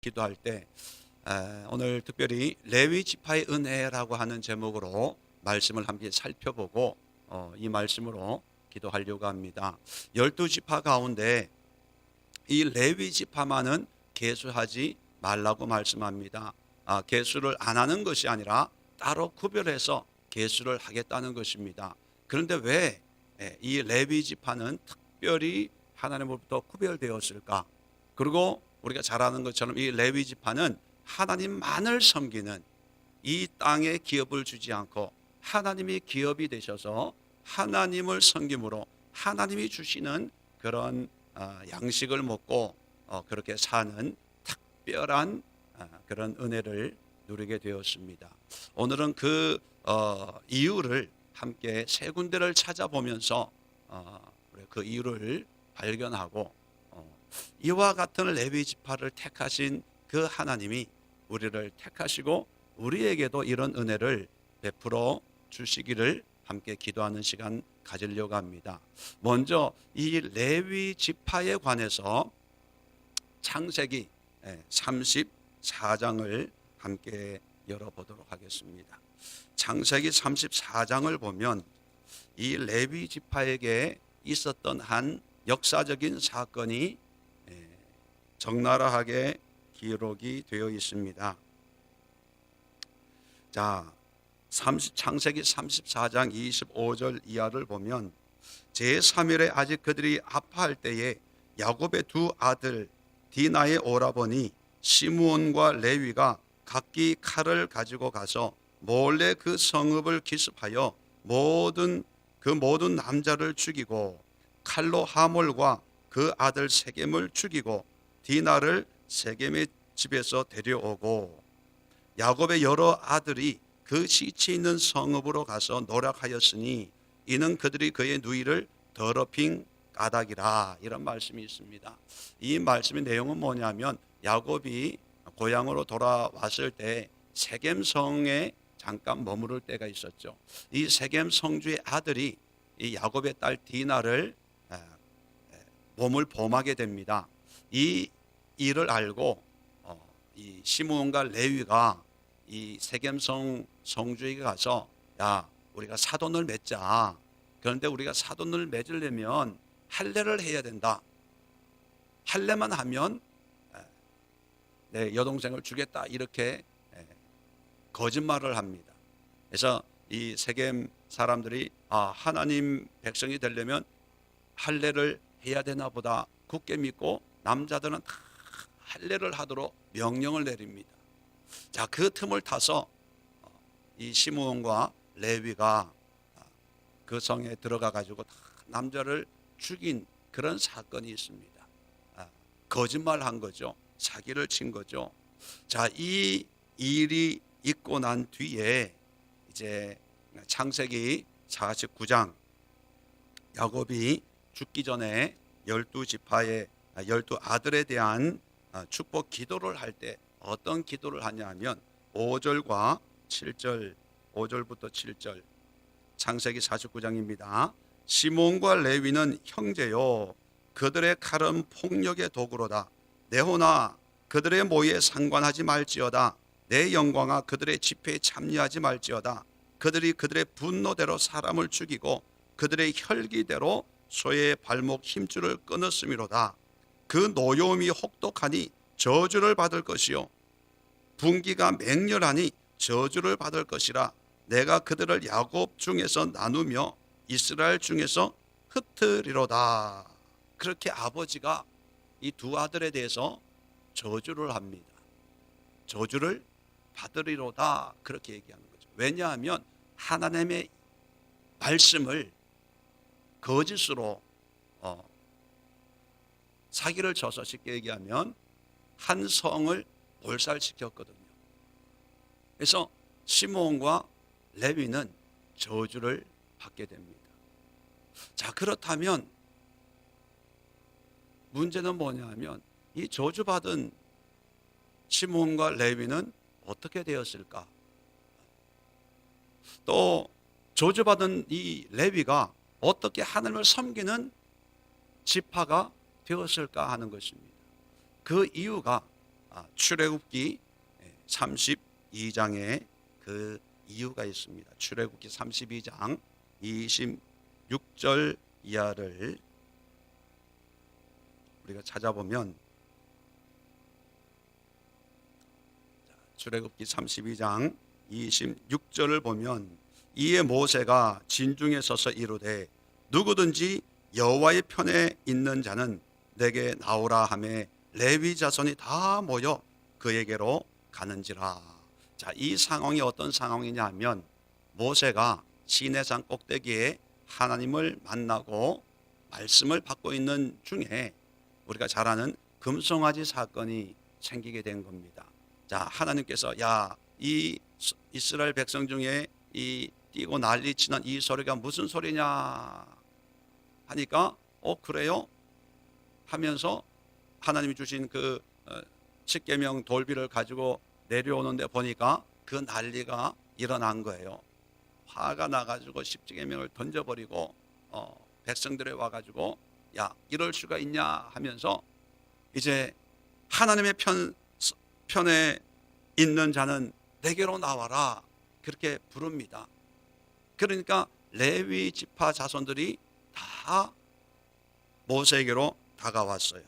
기도할 때 오늘 특별히 레위 지파의 은혜라고 하는 제목으로 말씀을 함께 살펴보고 이 말씀으로 기도하려고 합니다. 12지파 가운데 이 레위 지파만은 계수하지 말라고 말씀합니다. 계수를 안 하는 것이 아니라 따로 구별해서 계수를 하겠다는 것입니다. 그런데 왜 이 레위 지파는 특별히 하나님으로부터 구별되었을까? 그리고 우리가 잘 아는 것처럼 이 레위 지파는 하나님만을 섬기는, 이 땅에 기업을 주지 않고 하나님이 기업이 되셔서 하나님을 섬김으로 하나님이 주시는 그런 양식을 먹고 그렇게 사는 특별한 그런 은혜를 누리게 되었습니다. 오늘은 그 이유를 함께 세 군데를 찾아보면서 그 이유를 발견하고 이와 같은 레위 지파를 택하신 그 하나님이 우리를 택하시고 우리에게도 이런 은혜를 베풀어 주시기를 함께 기도하는 시간 가지려고 합니다. 먼저 이 레위 지파에 관해서 창세기 34장을 함께 열어보도록 하겠습니다. 창세기 34장을 보면 이 레위 지파에게 있었던 한 역사적인 사건이 적나라하게 기록이 되어 있습니다. 자, 창세기 34장 25절 이하를 보면 제3일에 아직 그들이 아파할 때에 야곱의 두 아들 디나의 오라버니 시므온과 레위가 각기 칼을 가지고 가서 몰래 그 성읍을 기습하여 모든 남자를 죽이고 칼로 하몰과 그 아들 세겜을 죽이고 디나를 세겜의 집에서 데려오고 야곱의 여러 아들이 그 시체 있는 성읍으로 가서 노력하였으니 이는 그들이 그의 누이를 더럽힌 까닭이라, 이런 말씀이 있습니다. 이 말씀의 내용은 뭐냐면 야곱이 고향으로 돌아왔을 때 세겜 성에 잠깐 머무를 때가 있었죠. 이 세겜 성주의 아들이 이 야곱의 딸 디나를 몸을 범하게 됩니다. 이 일을 알고 이 시므온과 레위가 이 세겜 성주에게 가서 야, 우리가 사돈을 맺자. 그런데 우리가 사돈을 맺으려면 할례를 해야 된다. 할례만 하면 내 여동생을 주겠다, 이렇게 거짓말을 합니다. 그래서 이 세겜 사람들이 하나님 백성이 되려면 할례를 해야 되나 보다 굳게 믿고 남자들은 다 할례를 하도록 명령을 내립니다. 자, 그 틈을 타서 이 시므온과 레위가 그 성에 들어가 가지고 다 남자를 죽인 그런 사건이 있습니다. 거짓말한 거죠. 사기를 친 거죠. 자, 이 일이 있고 난 뒤에 이제 창세기 49장 야곱이 죽기 전에 12지파의 12아들에 대한 축복 기도를 할 때 어떤 기도를 하냐면 5절과 7절, 5절부터 7절 창세기 49장입니다. 시몬과 레위는 형제요, 그들의 칼은 폭력의 도구로다. 내 호나 그들의 모에 상관하지 말지어다. 내 영광아 그들의 집회에 참여하지 말지어다. 그들이 그들의 분노대로 사람을 죽이고 그들의 혈기대로 소의 발목 힘줄을 끊었음이로다. 그 노여움이 혹독하니 저주를 받을 것이요 분기가 맹렬하니 저주를 받을 것이라. 내가 그들을 야곱 중에서 나누며 이스라엘 중에서 흩으리로다. 그렇게 아버지가 이 두 아들에 대해서 저주를 합니다. 저주를 받으리로다, 그렇게 얘기하는 거죠. 왜냐하면 하나님의 말씀을 거짓으로 사기를 쳐서 쉽게 얘기하면 한 성을 몰살시켰거든요. 그래서 시므온과 레위는 저주를 받게 됩니다. 자, 그렇다면 문제는 뭐냐면 이 저주받은 시므온과 레위는 어떻게 되었을까? 또 저주받은 이 레위가 어떻게 하나님을 섬기는 지파가 되었을까 하는 것입니다. 그 이유가 출애굽기 32장에 그 이유가 있습니다. 출애굽기 32장 26절 이하를 우리가 찾아보면, 출애굽기 32장 26절을 보면, 이에 모세가 진중에 서서 이르되 누구든지 여호와의 편에 있는 자는 내게 나오라 하매 레위 자손이 다 모여 그에게로 가는지라. 자, 이 상황이 어떤 상황이냐 하면, 모세가 시내산 꼭대기에 하나님을 만나고 말씀을 받고 있는 중에 우리가 잘 아는 금송아지 사건이 생기게 된 겁니다. 자, 하나님께서 이 이스라엘 백성 중에 이 뛰고 난리치는 이 소리가 무슨 소리냐 하니까 그래요? 하면서 하나님이 주신 그 십계명 돌비를 가지고 내려오는데 보니까 그 난리가 일어난 거예요. 화가 나가지고 십계명을 던져버리고 백성들에 와가지고 이럴 수가 있냐 하면서 이제 하나님의 편에 있는 자는 내게로 나와라 그렇게 부릅니다. 그러니까 레위 지파 자손들이 다 모세에게로 다가왔어요.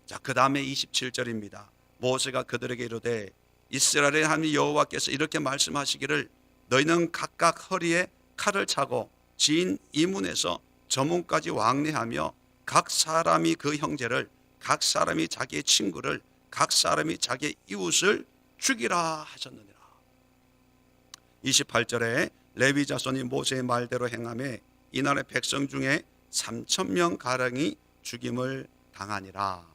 자, 그 다음에 27절입니다. 모세가 그들에게 이르되 이스라엘의 하나님 여호와께서 이렇게 말씀하시기를 너희는 각각 허리에 칼을 차고 지인 이문에서 저문까지 왕래하며 각 사람이 그 형제를, 각 사람이 자기의 친구를, 각 사람이 자기의 이웃을 죽이라 하셨느니라. 28절에 레위 자손이 모세의 말대로 행하며 이날의 백성 중에 3,000명 가량이 죽임을 당하니라.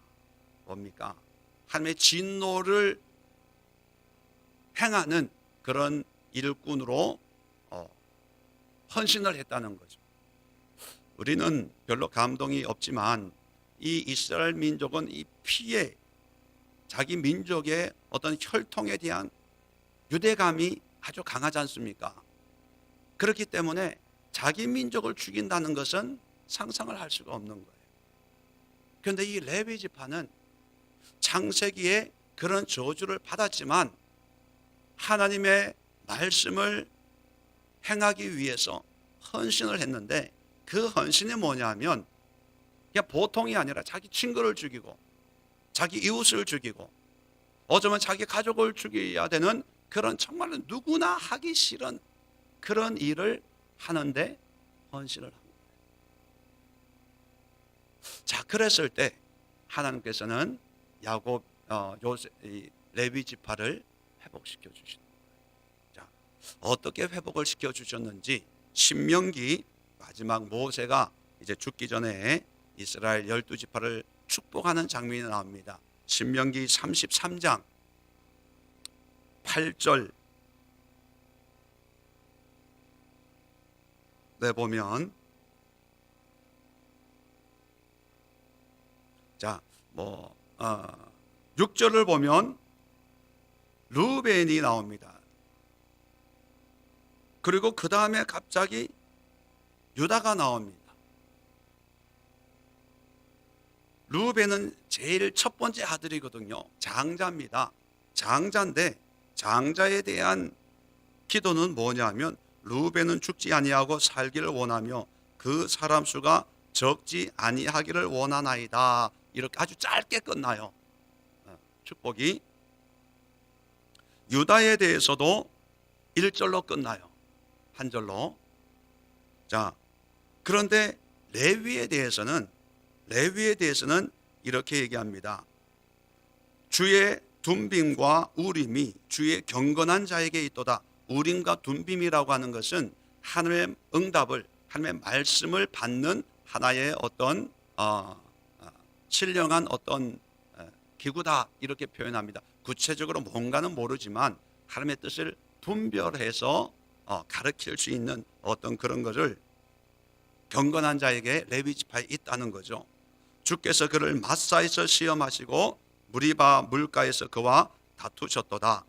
뭡니까? 하나님의 진노를 행하는 그런 일꾼으로 헌신을 했다는 거죠. 우리는 별로 감동이 없지만 이 이스라엘 민족은 이 피에, 자기 민족의 어떤 혈통에 대한 유대감이 아주 강하지 않습니까? 그렇기 때문에 자기 민족을 죽인다는 것은 상상을 할 수가 없는 거예요. 그런데 이 레위 지파는 창세기에 그런 저주를 받았지만 하나님의 말씀을 행하기 위해서 헌신을 했는데, 그 헌신이 뭐냐면 그냥 보통이 아니라 자기 친구를 죽이고 자기 이웃을 죽이고 어쩌면 자기 가족을 죽여야 되는 그런 정말로 누구나 하기 싫은 그런 일을 하는데 헌신을 합니다. 자, 그랬을 때 하나님께서는 레위 지파를 회복시켜 주시는 거예요. 자, 어떻게 회복을 시켜 주셨는지 신명기 마지막 모세가 이제 죽기 전에 이스라엘 12지파를 축복하는 장면이 나옵니다. 신명기 33장 8절 보면, 자, 6절을 보면 르우벤이 나옵니다. 그리고 그 다음에 갑자기 유다가 나옵니다. 르우벤은 제일 첫 번째 아들이거든요. 장자입니다. 장자인데 장자에 대한 기도는 뭐냐면, 르우벤은 죽지 아니하고 살기를 원하며 그 사람 수가 적지 아니하기를 원하나이다. 이렇게 아주 짧게 끝나요. 축복이. 유다에 대해서도 1절로 끝나요. 한 절로. 자, 그런데 레위에 대해서는 이렇게 얘기합니다. 주의 둠빔과 우림이 주의 경건한 자에게 있도다. 우림과 둠빔이라고 하는 것은 하나님의 응답을, 하나님의 말씀을 받는 하나의 어떤 신령한 어떤 기구다, 이렇게 표현합니다. 구체적으로 뭔가는 모르지만 하나님의 뜻을 분별해서 가르칠 수 있는 어떤 그런 것을 경건한 자에게 레위 지파에 있다는 거죠. 주께서 그를 마사에서 시험하시고 무리바 물가에서 그와 다투셨도다.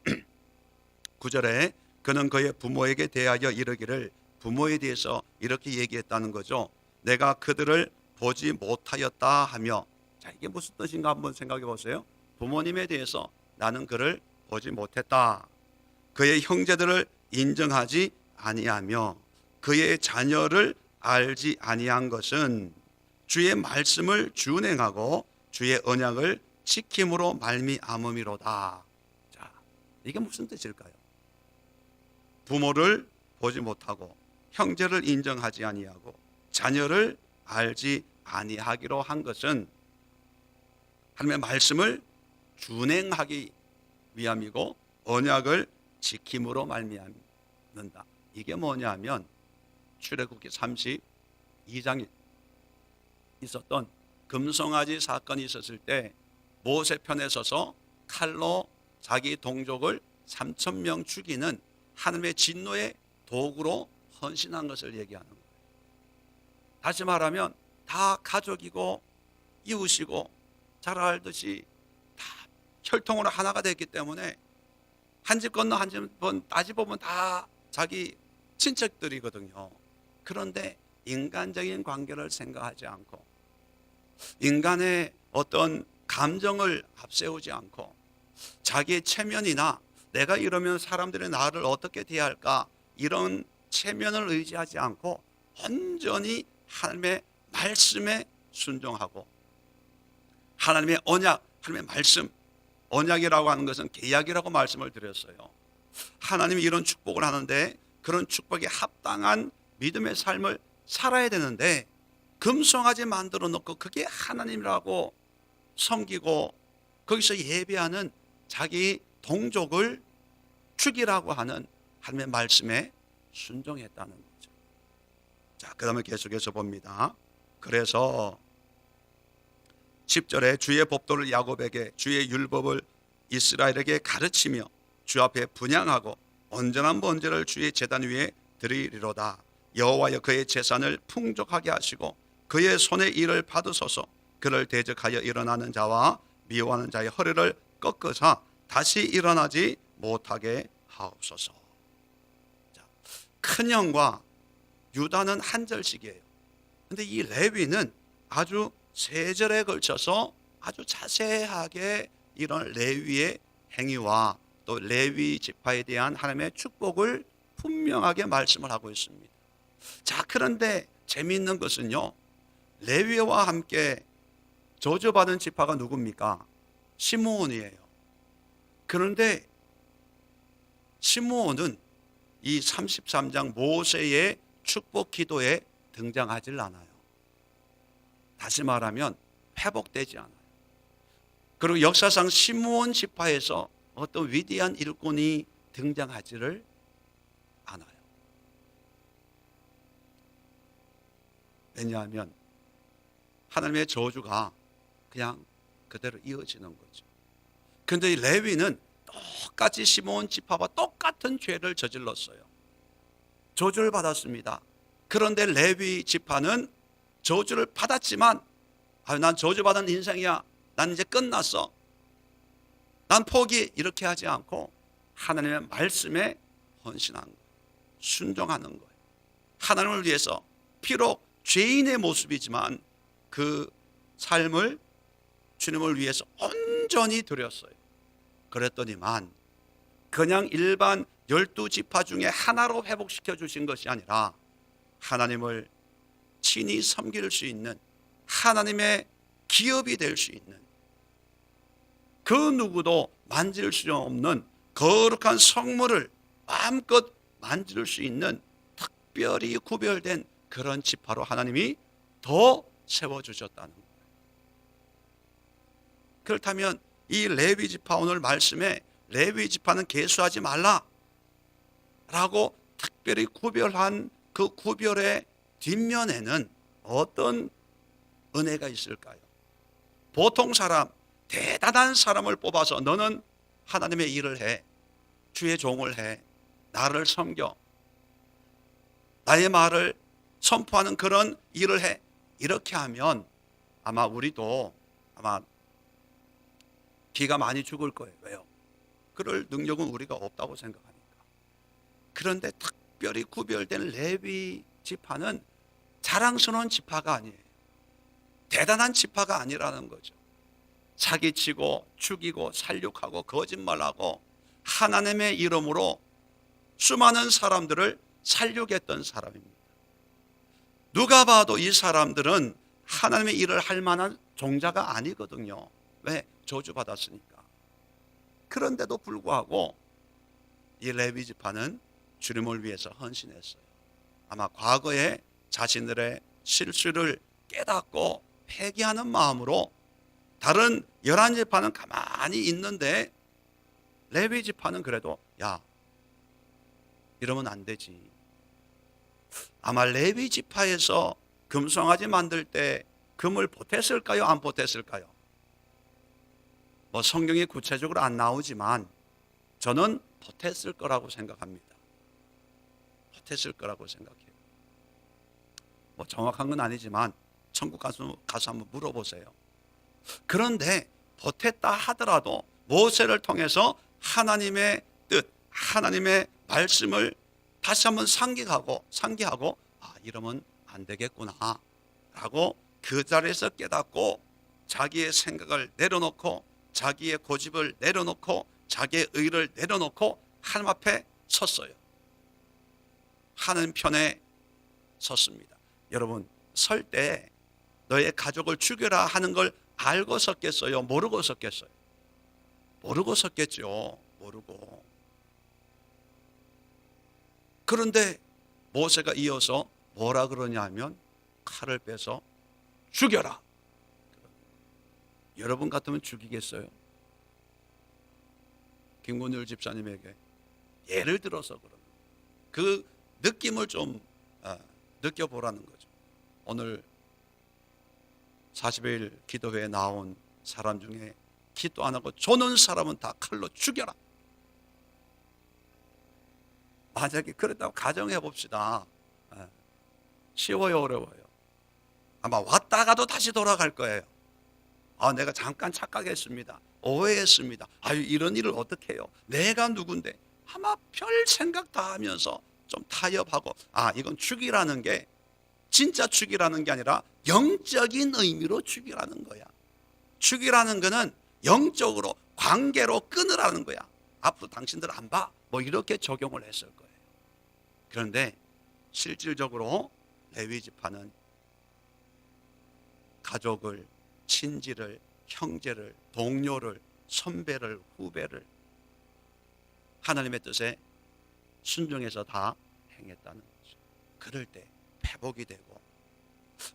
9절에 그는 그의 부모에게 대하여 이르기를, 부모에 대해서 이렇게 얘기했다는 거죠. 내가 그들을 보지 못하였다 하며. 자, 이게 무슨 뜻인가 한번 생각해 보세요. 부모님에 대해서 나는 그를 보지 못했다. 그의 형제들을 인정하지 아니하며 그의 자녀를 알지 아니한 것은 주의 말씀을 준행하고 주의 언약을 지킴으로 말미암음이로다. 자, 이게 무슨 뜻일까요? 부모를 보지 못하고 형제를 인정하지 아니하고 자녀를 알지 아니하기로 한 것은 하나님의 말씀을 준행하기 위함이고 언약을 지킴으로 말미암는다. 이게 뭐냐면 출애굽기 32장에 있었던 금송아지 사건이 있었을 때 모세 편에 서서 칼로 자기 동족을 3,000명 죽이는 하나님의 진노의 도구로 헌신한 것을 얘기하는 거예요. 다시 말하면 다 가족이고 이웃이고 잘 알듯이 다 혈통으로 하나가 됐기 때문에 한 집 건너 한 집 따지보면 다 자기 친척들이거든요. 그런데 인간적인 관계를 생각하지 않고 인간의 어떤 감정을 앞세우지 않고 자기의 체면이나 내가 이러면 사람들이 나를 어떻게 대할까 이런 체면을 의지하지 않고 온전히 하나님의 말씀에 순종하고 하나님의 언약, 하나님의 말씀, 언약이라고 하는 것은 계약이라고 말씀을 드렸어요. 하나님이 이런 축복을 하는데 그런 축복에 합당한 믿음의 삶을 살아야 되는데 금송아지 만들어 놓고 그게 하나님이라고 섬기고 거기서 예배하는 자기 동족을 죽이라고 하는 하나님의 말씀에 순종했다는 거죠. 자, 그 다음에 계속해서 봅니다. 그래서 10절에 주의 법도를 야곱에게 주의 율법을 이스라엘에게 가르치며 주 앞에 분향하고 온전한 번제를 주의 제단 위에 드리리로다. 여호와여 그의 재산을 풍족하게 하시고 그의 손의 일을 받으소서. 그를 대적하여 일어나는 자와 미워하는 자의 허리를 꺾으사 다시 일어나지 못하게 하옵소서. 자, 큰형과 유다는 한 절씩이에요. 근데 이 레위는 아주 세 절에 걸쳐서 아주 자세하게 이런 레위의 행위와 또 레위 지파에 대한 하나님의 축복을 분명하게 말씀을 하고 있습니다. 자, 그런데 재미있는 것은요, 레위와 함께 저주받은 지파가 누굽니까? 시므온이에요. 그런데 시므온은 이 33장 모세의 축복 기도에 등장하질 않아요. 다시 말하면 회복되지 않아요. 그리고 역사상 시므온 지파에서 어떤 위대한 일꾼이 등장하지를 않아요. 왜냐하면 하나님의 저주가 그냥 그대로 이어지는 거죠. 그런데 이 레위는 똑같이 시므온 지파와 똑같은 죄를 저질렀어요. 저주를 받았습니다. 그런데 레위 지파는 저주를 받았지만 난 저주받은 인생이야, 난 이제 끝났어, 난 포기, 이렇게 하지 않고 하나님의 말씀에 헌신한 거예요. 순종하는 거예요. 하나님을 위해서 비록 죄인의 모습이지만 그 삶을 주님을 위해서 온전히 드렸어요. 그랬더니만 그냥 일반 12지파 중에 하나로 회복시켜 주신 것이 아니라 하나님을 친히 섬길 수 있는 하나님의 기업이 될 수 있는 그 누구도 만질 수 없는 거룩한 성물을 마음껏 만질 수 있는 특별히 구별된 그런 지파로 하나님이 더 세워주셨다는 거예요. 그렇다면 이 레위 지파, 오늘 말씀에 레위 지파는 계수하지 말라 라고 특별히 구별한 그 구별의 뒷면에는 어떤 은혜가 있을까요? 보통 사람, 대단한 사람을 뽑아서 너는 하나님의 일을 해, 주의 종을 해, 나를 섬겨, 나의 말을 선포하는 그런 일을 해, 이렇게 하면 아마 우리도 아마 기가 많이 죽을 거예요. 왜요? 그럴 능력은 우리가 없다고 생각하니까. 그런데 특별히 구별된 레위 지파는 자랑스러운 지파가 아니에요. 대단한 지파가 아니라는 거죠. 사기치고 죽이고 살육하고 거짓말하고 하나님의 이름으로 수많은 사람들을 살육했던 사람입니다. 누가 봐도 이 사람들은 하나님의 일을 할 만한 종자가 아니거든요. 왜? 저주받았으니까. 그런데도 불구하고 이 레위 지파는 주님을 위해서 헌신했어요. 아마 과거에 자신들의 실수를 깨닫고 회개하는 마음으로 다른 11지파는 가만히 있는데 레위 지파는 그래도 야, 이러면 안 되지. 아마 레위 지파에서 금송아지 만들 때 금을 보탰을까요? 안 보탰을까요? 뭐 성경이 구체적으로 안 나오지만 저는 보탰을 거라고 생각합니다. 보탰을 거라고 생각해요. 뭐 정확한 건 아니지만 천국 가서 한번 물어보세요. 그런데 보탰다 하더라도 모세를 통해서 하나님의 뜻, 하나님의 말씀을 다시 한번 상기하고 이러면 안 되겠구나 라고 그 자리에서 깨닫고 자기의 생각을 내려놓고 자기의 고집을 내려놓고 자기의 의를 내려놓고 하나님 앞에 섰어요. 하나님 편에 섰습니다. 여러분, 설 때 너의 가족을 죽여라 하는 걸 알고 섰겠어요? 모르고 섰겠어요? 모르고 섰겠죠. 모르고. 그런데 모세가 이어서 뭐라 그러냐면 칼을 빼서 죽여라. 여러분 같으면 죽이겠어요? 김건율 집사님에게 예를 들어서 그 느낌을 좀 느껴보라는 거죠. 오늘 40일 기도회에 나온 사람 중에 기도 안 하고 조는 사람은 다 칼로 죽여라. 만약에 그랬다고 가정해 봅시다. 쉬워요, 어려워요? 아마 왔다가도 다시 돌아갈 거예요. 내가 잠깐 착각했습니다. 오해했습니다. 이런 일을 어떻게 해요? 내가 누군데? 아마 별 생각 다 하면서 좀 타협하고 이건 죽이라는 게 진짜 죽이라는 게 아니라 영적인 의미로 죽이라는 거야. 죽이라는 거는 영적으로 관계로 끊으라는 거야. 앞으로 당신들 안 봐. 뭐 이렇게 적용을 했을 거예요. 그런데 실질적으로 레위 지파는 가족을, 친지를, 형제를, 동료를, 선배를, 후배를 하나님의 뜻에 순종해서 다 행했다는 거죠. 그럴 때 회복이 되고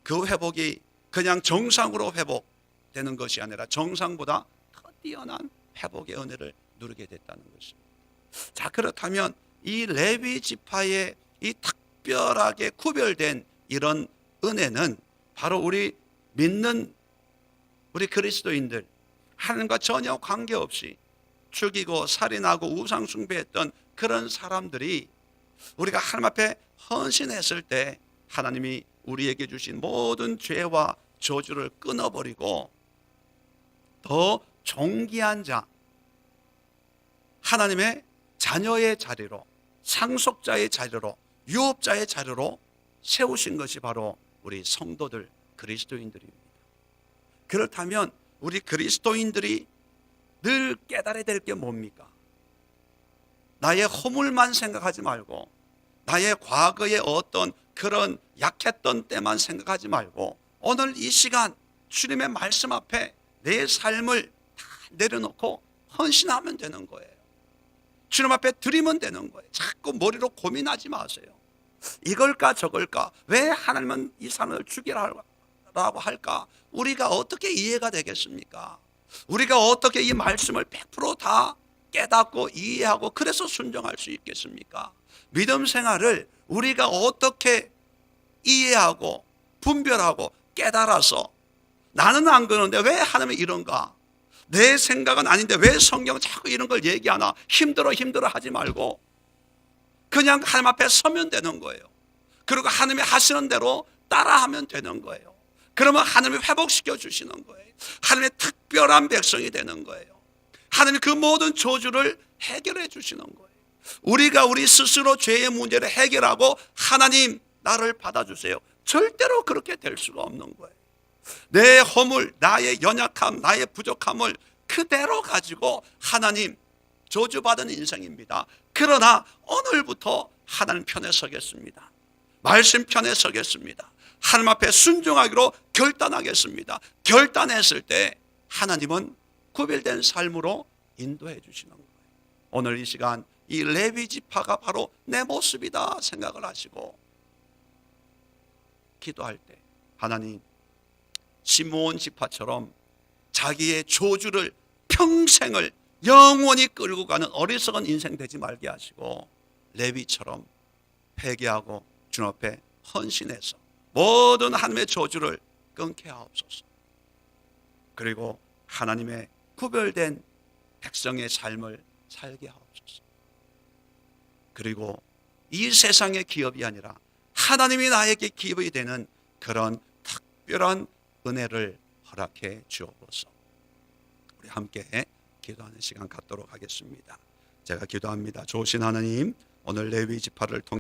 그 회복이 그냥 정상으로 회복되는 것이 아니라 정상보다 더 뛰어난 회복의 은혜를 누리게 됐다는 것입니다. 자, 그렇다면 이 레위 지파의 이 특별하게 구별된 이런 은혜는 바로 우리 믿는 우리 그리스도인들, 하나님과 전혀 관계없이 죽이고 살인하고 우상 숭배했던 그런 사람들이 우리가 하나님 앞에 헌신했을 때 하나님이 우리에게 주신 모든 죄와 저주를 끊어버리고 더 존귀한 자, 하나님의 자녀의 자리로, 상속자의 자리로, 유업자의 자리로 세우신 것이 바로 우리 성도들, 그리스도인들입니다. 그렇다면 우리 그리스도인들이 늘 깨달아야 될 게 뭡니까? 나의 허물만 생각하지 말고 나의 과거의 어떤 그런 약했던 때만 생각하지 말고 오늘 이 시간 주님의 말씀 앞에 내 삶을 다 내려놓고 헌신하면 되는 거예요. 주님 앞에 드리면 되는 거예요. 자꾸 머리로 고민하지 마세요. 이걸까 저걸까? 왜 하나님은 이 사람을 죽이라고 할까? 우리가 어떻게 이해가 되겠습니까? 우리가 어떻게 이 말씀을 100% 다 깨닫고 이해하고 그래서 순종할 수 있겠습니까? 믿음 생활을 우리가 어떻게 이해하고 분별하고 깨달아서 나는 안 그러는데 왜 하나님이 이런가? 내 생각은 아닌데 왜 성경은 자꾸 이런 걸 얘기하나? 힘들어 하지 말고 그냥 하나님 앞에 서면 되는 거예요. 그리고 하나님이 하시는 대로 따라하면 되는 거예요. 그러면 하나님이 회복시켜 주시는 거예요. 하나님의 특별한 백성이 되는 거예요. 하나님이 그 모든 저주를 해결해 주시는 거예요. 우리가 우리 스스로 죄의 문제를 해결하고 하나님 나를 받아주세요. 절대로 그렇게 될 수가 없는 거예요. 내 허물, 나의 연약함, 나의 부족함을 그대로 가지고 하나님 저주받은 인생입니다. 그러나 오늘부터 하나님 편에 서겠습니다. 말씀 편에 서겠습니다. 하나님 앞에 순종하기로 결단하겠습니다. 결단했을 때 하나님은 구별된 삶으로 인도해 주시는 거예요. 오늘 이 시간 이 레위 지파가 바로 내 모습이다 생각을 하시고 기도할 때 하나님 시므온 지파처럼 자기의 저주를 평생을 영원히 끌고 가는 어리석은 인생 되지 말게 하시고 레위처럼 회개하고 주님 앞에 헌신해서 모든 하나님의 저주를 끊게 하옵소서. 그리고 하나님의 구별된 백성의 삶을 살게 하옵소서. 그리고 이 세상의 기업이 아니라 하나님이 나에게 기업이 되는 그런 특별한 은혜를 허락해 주옵소서. 우리 함께 기도하는 시간 갖도록 하겠습니다. 제가 기도합니다. 좋으신 하나님, 오늘 레위 지파를 통해